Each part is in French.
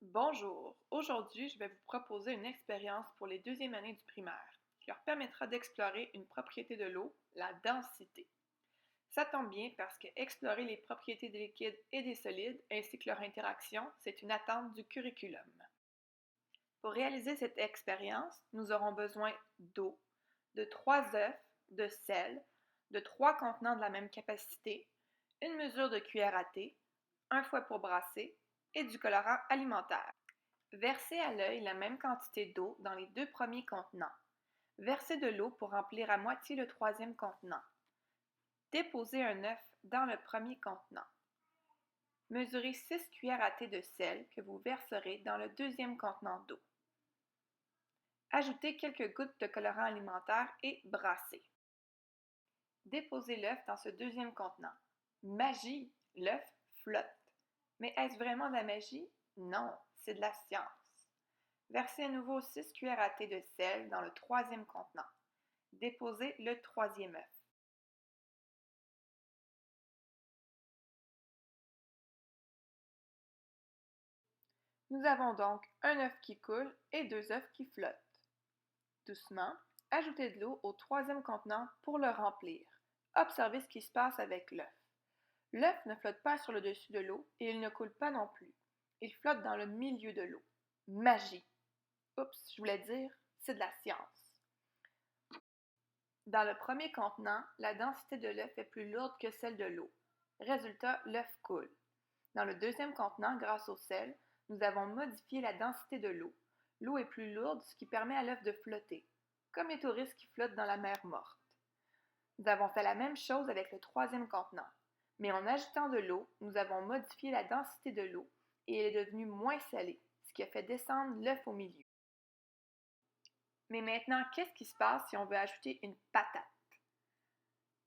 Bonjour, aujourd'hui je vais vous proposer une expérience pour les deuxièmes années du primaire qui leur permettra d'explorer une propriété de l'eau, la densité. Ça tombe bien parce que explorer les propriétés des liquides et des solides ainsi que leur interaction, c'est une attente du curriculum. Pour réaliser cette expérience, nous aurons besoin d'eau, de 3 œufs, de sel, de 3 contenants de la même capacité, une mesure de cuillère à thé, un fouet pour brasser et du colorant alimentaire. Versez à l'œil la même quantité d'eau dans les 2 premiers contenants. Versez de l'eau pour remplir à moitié le 3e contenant. Déposez un œuf dans le premier contenant. Mesurez 6 cuillères à thé de sel que vous verserez dans le 2e contenant d'eau. Ajoutez quelques gouttes de colorant alimentaire et brassez. Déposez l'œuf dans ce 2e contenant. Magie! L'œuf flotte. Mais est-ce vraiment de la magie? Non, c'est de la science. Versez à nouveau 6 cuillères à thé de sel dans le 3e contenant. Déposez le 3e œuf. Nous avons donc un œuf qui coule et 2 œufs qui flottent. Doucement, ajoutez de l'eau au 3e contenant pour le remplir. Observez ce qui se passe avec l'œuf. L'œuf ne flotte pas sur le dessus de l'eau et il ne coule pas non plus. Il flotte dans le milieu de l'eau. Magie! Oups, je voulais dire, c'est de la science. Dans le premier contenant, la densité de l'œuf est plus lourde que celle de l'eau. Résultat, l'œuf coule. Dans le 2e contenant, grâce au sel, nous avons modifié la densité de l'eau. L'eau est plus lourde, ce qui permet à l'œuf de flotter, comme les touristes qui flottent dans la mer morte. Nous avons fait la même chose avec le 3e contenant, mais en ajoutant de l'eau, nous avons modifié la densité de l'eau et elle est devenue moins salée, ce qui a fait descendre l'œuf au milieu. Mais maintenant, qu'est-ce qui se passe si on veut ajouter une patate?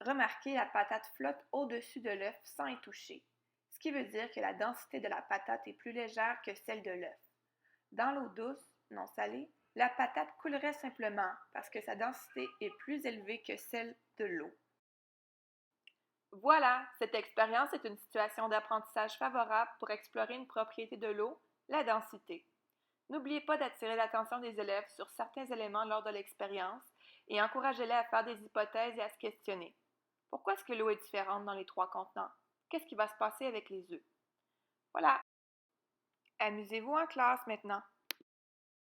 Remarquez, la patate flotte au-dessus de l'œuf sans y toucher, ce qui veut dire que la densité de la patate est plus légère que celle de l'œuf. Dans l'eau douce, non salée, la patate coulerait simplement parce que sa densité est plus élevée que celle de l'eau. Voilà, cette expérience est une situation d'apprentissage favorable pour explorer une propriété de l'eau, la densité. N'oubliez pas d'attirer l'attention des élèves sur certains éléments lors de l'expérience et encouragez-les à faire des hypothèses et à se questionner. Pourquoi est-ce que l'eau est différente dans les 3 contenants? Qu'est-ce qui va se passer avec les œufs? Voilà. Amusez-vous en classe maintenant.